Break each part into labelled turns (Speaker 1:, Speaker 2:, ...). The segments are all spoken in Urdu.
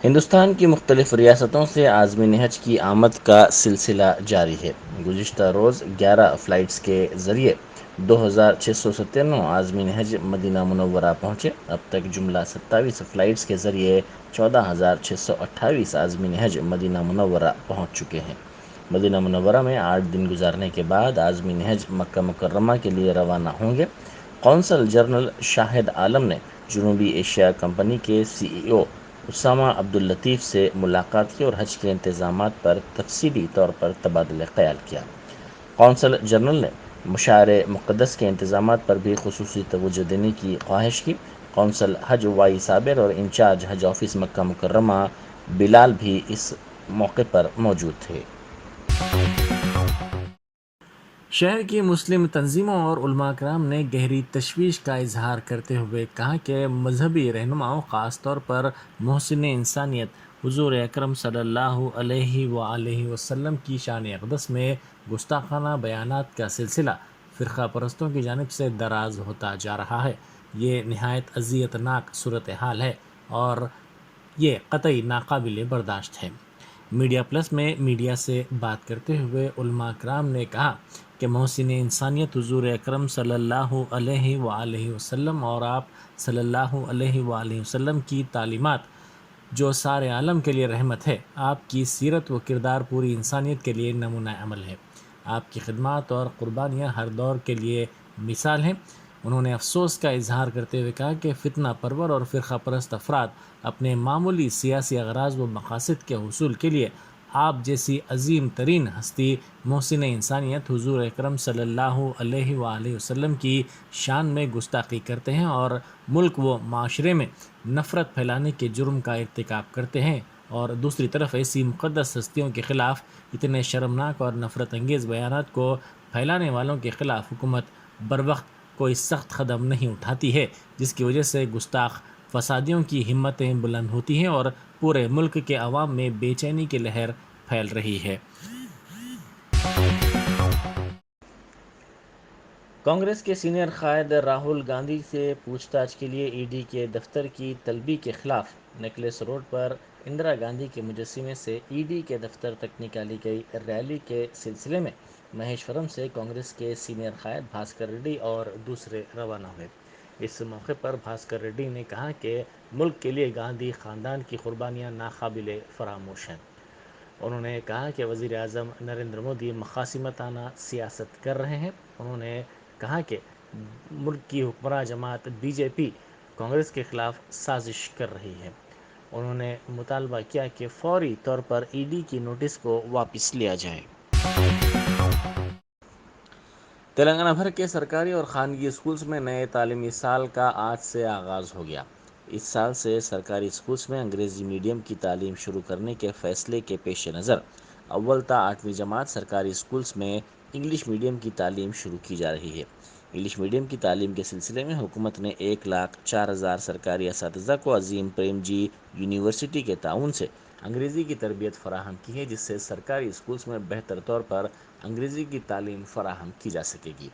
Speaker 1: ہندوستان کی مختلف ریاستوں سے عازمین حج کی آمد کا سلسلہ جاری ہے۔ گزشتہ روز 11 فلائٹس کے ذریعے 2697 عازمین حج مدینہ منورہ پہنچے۔ اب تک جملہ 27 فلائٹس کے ذریعے 14,628 عازمین حج مدینہ منورہ پہنچ چکے ہیں۔ مدینہ منورہ میں 8 دن گزارنے کے بعد عازمین حج مکہ مکرمہ کے لیے روانہ ہوں گے۔ قونصل جنرل شاہد عالم نے جنوبی ایشیا کمپنی کے CEO اسامہ عبداللطیف سے ملاقات کی اور حج کے انتظامات پر تفصیلی طور پر تبادلہ خیال کیا۔ قونصل جنرل نے مشعر مقدس کے انتظامات پر بھی خصوصی توجہ دینے کی خواہش کی۔ قونصل حج وائی صابر اور انچارج حج آفس مکہ مکرمہ بلال بھی اس موقع پر موجود تھے۔
Speaker 2: شہر کی مسلم تنظیموں اور علماء کرام نے گہری تشویش کا اظہار کرتے ہوئے کہا کہ مذہبی رہنماؤں، خاص طور پر محسن انسانیت حضور اکرم صلی اللہ علیہ وآلہ وسلم کی شان اقدس میں گستاخانہ بیانات کا سلسلہ فرقہ پرستوں کی جانب سے دراز ہوتا جا رہا ہے۔ یہ نہایت اذیت ناک صورتحال ہے اور یہ قطعی ناقابل برداشت ہے۔ میڈیا پلس میں میڈیا سے بات کرتے ہوئے علماء کرام نے کہا کہ محسن انسانیت حضور اکرم صلی اللہ علیہ وآلہ وسلم اور آپ صلی اللہ علیہ وآلہ وسلم کی تعلیمات جو سارے عالم کے لیے رحمت ہے، آپ کی سیرت و کردار پوری انسانیت کے لیے نمونہ عمل ہے۔ آپ کی خدمات اور قربانیاں ہر دور کے لیے مثال ہیں۔ انہوں نے افسوس کا اظہار کرتے ہوئے کہا کہ فتنہ پرور اور فرقہ پرست افراد اپنے معمولی سیاسی اغراض و مقاصد کے حصول کے لیے آپ جیسی عظیم ترین ہستی محسن انسانیت حضور اکرم صلی اللہ علیہ وآلہ وسلم کی شان میں گستاخی کرتے ہیں اور ملک و معاشرے میں نفرت پھیلانے کے جرم کا ارتکاب کرتے ہیں، اور دوسری طرف ایسی مقدس ہستیوں کے خلاف اتنے شرمناک اور نفرت انگیز بیانات کو پھیلانے والوں کے خلاف حکومت بروقت کوئی سخت قدم نہیں اٹھاتی ہے، جس کی وجہ سے گستاخ فسادیوں کی ہمتیں بلند ہوتی ہیں اور پورے ملک کے عوام میں بے چینی کی لہر پھیل رہی ہے۔
Speaker 1: کانگریس کے سینئر قائد راہل گاندھی سے پوچھ تاچھ کے لیے ED کے دفتر کی طلبی کے خلاف نیکلس روڈ پر اندرا گاندھی کے مجسمے سے ED کے دفتر تک نکالی گئی ریلی کے سلسلے میں مہیشورم سے کانگریس کے سینئر قائد بھاسکر ریڈی اور دوسرے روانہ ہوئے۔ اس موقع پر بھاسکر ریڈی نے کہا کہ ملک کے لیے گاندھی خاندان کی قربانیاں ناقابل فراموش ہیں۔ انہوں نے کہا کہ وزیر اعظم نریندر مودی مخاصمتانہ سیاست کر رہے ہیں۔ انہوں نے کہا کہ ملک کی حکمراں جماعت BJP کانگریس کے خلاف سازش کر رہی ہے۔ انہوں نے مطالبہ کیا کہ فوری طور پر ED کی نوٹس کو واپس لیا جائے۔ تلنگانہ بھر کے سرکاری اور خانگی اسکولز میں نئے تعلیمی سال کا آج سے آغاز ہو گیا۔ اس سال سے سرکاری اسکولز میں انگریزی میڈیم کی تعلیم شروع کرنے کے فیصلے کے پیش نظر اول تا 8ویں جماعت سرکاری اسکولز میں انگلش میڈیم کی تعلیم شروع کی جا رہی ہے۔ انگلش میڈیم کی تعلیم کے سلسلے میں حکومت نے 1,04,000 سرکاری اساتذہ کو عظیم پریم جی یونیورسٹی کے تعاون سے انگریزی کی تربیت فراہم کی ہے، جس سے سرکاری اسکولز میں بہتر طور پر انگریزی کی تعلیم فراہم کی جا سکے گی۔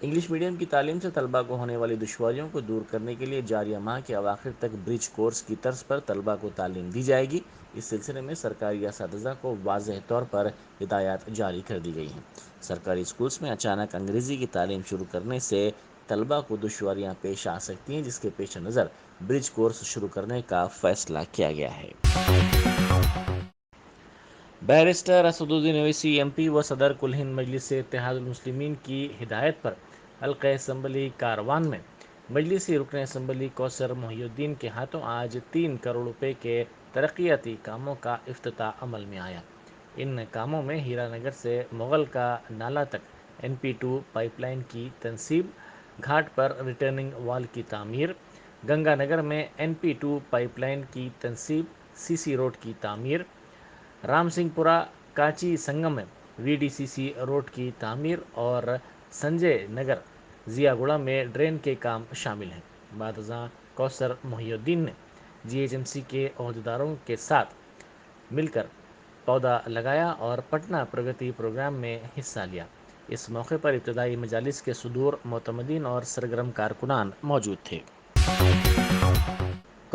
Speaker 1: انگلش میڈیم کی تعلیم سے طلباء کو ہونے والی دشواریوں کو دور کرنے کے لیے جاریہ ماہ کے اواخر تک برج کورس کی طرز پر طلباء کو تعلیم دی جائے گی۔ اس سلسلے میں سرکاری اساتذہ کو واضح طور پر ہدایات جاری کر دی گئی ہیں۔ سرکاری اسکولز میں اچانک انگریزی کی تعلیم شروع کرنے سے طلباء کو دشواریاں پیش آ سکتی ہیں، جس کے پیش نظر برج کورس شروع کرنے کا فیصلہ کیا گیا ہے۔ بیرسٹر اسدالدین اویسی MP و صدر کل ہند مجلس اتحاد المسلمین کی ہدایت پر حلقہ اسمبلی کاروان میں مجلسی رکن اسمبلی کوثر محی الدین کے ہاتھوں آج 3 کروڑ روپے کے ترقیاتی کاموں کا افتتاح عمل میں آیا۔ ان کاموں میں ہیرا نگر سے مغل کا نالہ تک NP2 پائپ لائن کی تنصیب، گھاٹ پر ریٹرننگ وال کی تعمیر، گنگا نگر میں NP2 پائپ لائن کی تنصیب، CC روڈ کی تعمیر، رام سنگھ پورہ کانچی سنگم میں VDCC روڈ کی تعمیر اور سنجے نگر ضیاء گڑھ میں ڈرین کے کام شامل ہیں۔ بعد ازاں کوثر محی الدین نے GHMC کے عہدیداروں کے ساتھ مل کر پودا لگایا اور پٹنہ پرگتی پروگرام میں حصہ لیا۔ اس موقع پر ابتدائی مجالس کے صدور، معتمدین اور سرگرم کارکنان موجود تھے۔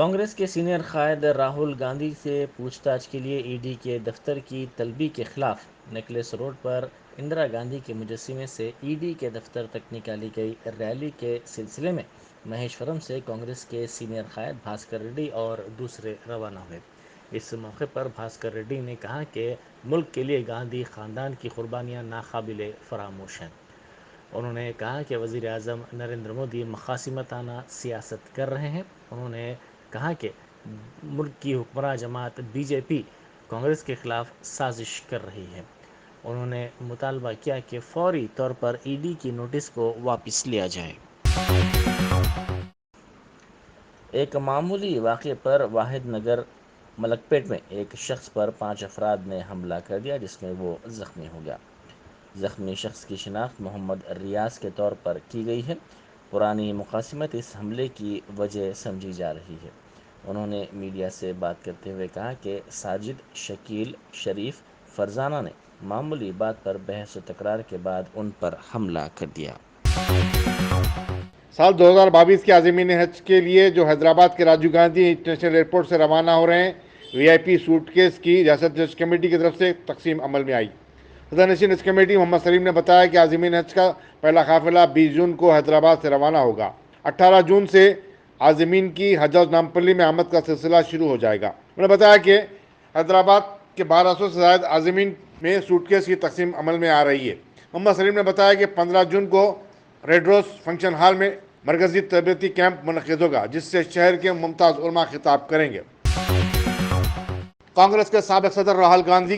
Speaker 1: کانگریس کے سینئر قائد راہل گاندھی سے پوچھ تاچھ کے لیے ای ڈی کے دفتر کی طلبی کے خلاف نیکلس روڈ پر اندرا گاندھی کے مجسمے سے ای ڈی کے دفتر تک نکالی گئی ریلی کے سلسلے میں مہیشورم سے کانگریس کے سینئر قائد بھاسکر ریڈی اور دوسرے روانہ ہوئے۔ اس موقع پر بھاسکر ریڈی نے کہا کہ ملک کے لیے گاندھی خاندان کی قربانیاں ناقابل فراموش ہیں۔ انہوں نے کہا کہ وزیر اعظم نریندر مودی مقاصمتانہ سیاست کر رہے ہیں۔ انہوں نے کہا کہ ملک کی حکمراں جماعت بی جے پی کانگریس کے خلاف سازش کر رہی ہے۔ انہوں نے مطالبہ کیا کہ فوری طور پر ای ڈی کی نوٹس کو واپس لیا جائے۔ ایک معمولی واقعے پر واحد نگر ملک پیٹ میں ایک شخص پر 5 افراد نے حملہ کر دیا جس میں وہ زخمی ہو گیا۔ زخمی شخص کی شناخت محمد ریاض کے طور پر کی گئی ہے۔ پرانی مقاصمت اس حملے کی وجہ سمجھی جا رہی ہے۔ انہوں نے میڈیا سے بات کرتے ہوئے کہا کہ ساجد، شکیل، شریف، فرزانہ نے معمولی بات پر بحث و تکرار کے بعد ان پر حملہ کر دیا۔
Speaker 3: سال 2022 کے عازمین حج کے لیے جو حیدرآباد کے راجیو گاندھی انٹرنیشنل ایئرپورٹ سے روانہ ہو رہے ہیں، وی آئی پی سوٹ کیس کی ریاست جج کمیٹی کی طرف سے تقسیم عمل میں آئی۔ صدر نشین حج کمیٹی محمد سلیم نے بتایا کہ عازمین حج کا پہلا قافلہ 20 جون کو حیدرآباد سے روانہ ہوگا۔ 18 جون سے عازمین کی حج ہاؤس نامپلی میں آمد کا سلسلہ شروع ہو جائے گا۔ انہوں نے بتایا کہ حیدرآباد کے 1200 سے زائد عازمین میں سوٹ کیس کی تقسیم عمل میں آ رہی ہے۔ محمد سلیم نے بتایا کہ 15 جون کو ریڈ روز فنکشن ہال میں مرکزی تربیتی کیمپ منعقد ہوگا، جس سے شہر کے ممتاز علماء خطاب کریں گے۔ کانگریس کے سابق صدر راہل گاندھی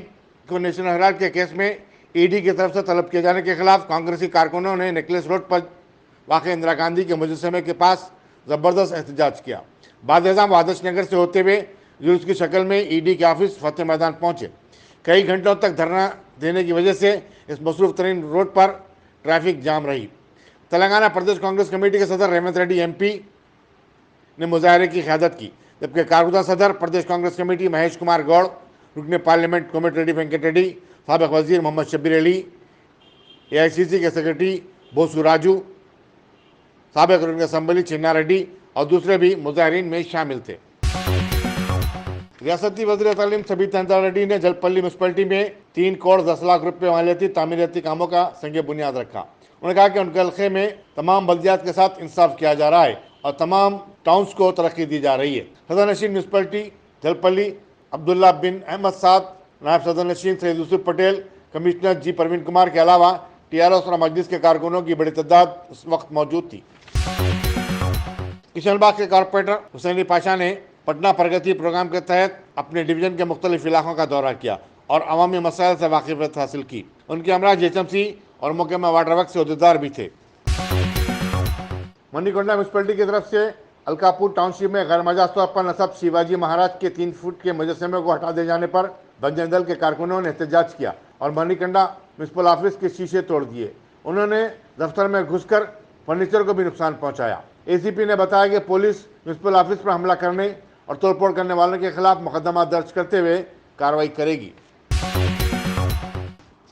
Speaker 3: کو نیشنل ہیرالڈ کے کیس میں ای ڈی کی طرف سے طلب کیے جانے کے خلاف کانگریسی کارکنوں نے نیکلس روڈ پر واقع اندرا گاندھی کے مجسمے کے پاس زبردست احتجاج کیا۔ بعد ازاں آدرش نگر سے ہوتے ہوئے جلوس کی شکل میں ای ڈی کے آفس فتح میدان پہنچے۔ کئی گھنٹوں تک دھرنا دینے کی وجہ سے اس مصروف ترین روڈ پر ٹریفک جام رہی۔ تلنگانہ پردیش کانگریس کمیٹی کے صدر ریونت ریڈی ایم پی نے مظاہرے کی قیادت کی، جبکہ کارکردہ صدر پردیش کانگریس کمیٹی مہیش کمار گوڑ، رکن پارلیمنٹ کومٹ ریڈی وینکٹ ریڈی، سابق وزیر محمد شبیر علی، اے آئی سی سی کے سیکرٹری بوسو راجو، سابق رکن اسمبلی چنا ریڈی اور دوسرے بھی مظاہرین میں شامل تھے۔ ریاستی وزیر تعلیم سبیتا اندرا ریڈی نے جلپلی میونسپلٹی میں 3 کروڑ 10 لاکھ روپے مالیاتی تعمیراتی کاموں کا سنگ بنیاد رکھا۔ انہوں نے کہا کہ ان کے حلقے میں تمام بلدیات کے ساتھ انصاف کیا جا رہا ہے اور تمام ٹاؤنز کو ترقی دی جا رہی ہے۔ صدر نشین میونسپلٹی جلپلی عبداللہ بن احمد سعد، نائب صدر نشین سید یوسف پٹیل، کمشنر جی پروین کمار کے علاوہ ٹی آر ایس اور مجلس کے کارکنوں کی بڑی تعداد اس وقت موجود تھی۔ کشن باغ کے کارپوریٹر حسینی پاشا نے پٹنہ پرگتی پروگرام کے تحت اپنے ڈویژن کے مختلف علاقوں کا دورہ کیا اور عوامی مسائل سے واقفیت حاصل کی۔ ان کے ہمراہ جی ایچ ایم سی اور محکمہ واٹر ورکس سے عہدیدار بھی تھے۔ منی کنڈا میونسپلٹی کی طرف سے الکاپور ٹاؤن شپ میں غیر مجاز طور پر نصب شیواجی مہاراج کے 3 فٹ کے مجسمے کو ہٹا دے جانے پر بنجن دل کے کارکنوں نے احتجاج کیا اور منی کنڈا میونسپل آفس کے شیشے توڑ دیے۔ انہوں نے دفتر میں گھس کر فرنیچر کو بھی نقصان پہنچایا۔ اے سی پی نے بتایا کہ پولیس میونسپل آفس پر حملہ کرنے اور توڑ پھوڑ کرنے والوں کے خلاف مقدمہ درج کرتے ہوئے کارروائی کرے گی۔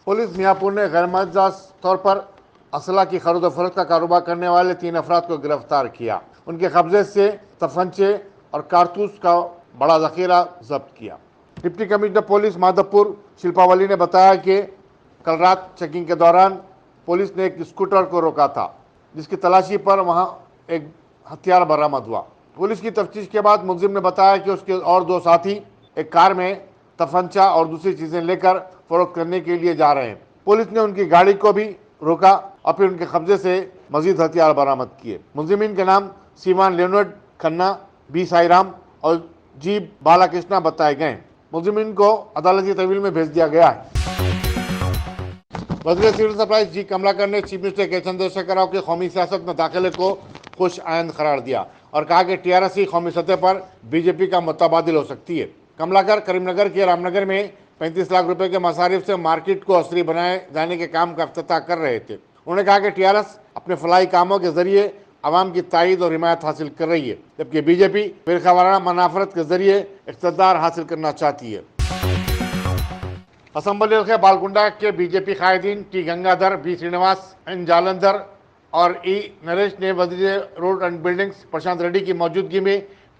Speaker 3: پولیس میاں نے غیر مجاز طور پر اسلحہ کی خرید و فروخت کا کاروبار کرنے والے 3 افراد کو گرفتار کیا۔ ان کے قبضے سے تفنچے اور کارتوس کا بڑا ذخیرہ ضبط کیا۔ ڈپٹی کمشنر پولیس مادھوپور شلپاولی نے بتایا کہ کل رات چیکنگ کے دوران پولیس نے ایک اسکوٹر کو روکا تھا، جس کی تلاشی پر وہاں ایک ہتھیار برآمد ہوا۔ پولیس کی تفتیش کے بعد ملزم نے بتایا کہ اس کے اور 2 ساتھی ایک کار میں تفنچا اور دوسری چیزیں لے کر فروخت کرنے کے لیے جا رہے ہیں۔ پولیس نے ان کی گاڑی کو بھی روکا اور پھر ان کے قبضے سے مزید ہتھیار برآمد کیے۔ ملزمین کے نام سیوان لیونرڈ کھنہ، بی سائی رام اور جی بالا کرشنا بتائے گئے۔ ملزمین کو عدالتی تحویل میں بھیج دیا گیا ہے۔ وزیر سول سپلائز جی کملاکر نے چیف منسٹر کے چندر شیکھر راؤ کی قومی سیاست میں داخلے کو خوش آئند قرار دیا اور کہا کہ ٹی آر ایس قومی سطح پر بی جے پی کا متبادل ہو سکتی ہے۔ کملاکر کریم نگر کے رام نگر میں 35 لاکھ روپے کے مصارف سے مارکیٹ کو عصری بنائے جانے کے کام کا افتتاح کر رہے تھے۔ انہوں نے کہا کہ ٹی آر ایس اپنے فلاحی کاموں کے ذریعے عوام کی تائید اور حمایت حاصل کر رہی ہے، جبکہ بی جے پی فرقہ وارانہ منافرت کے ذریعے اقتدار حاصل کرنا چاہتی ہے۔ اسمبلی حلقہ بالکنڈا کے بی جے پی قائدین T Gangadhar, B Srinivas, N Jalandhar اور ای نریش نے وزیر road and buildings Prashanth Reddy کی موجودگی میں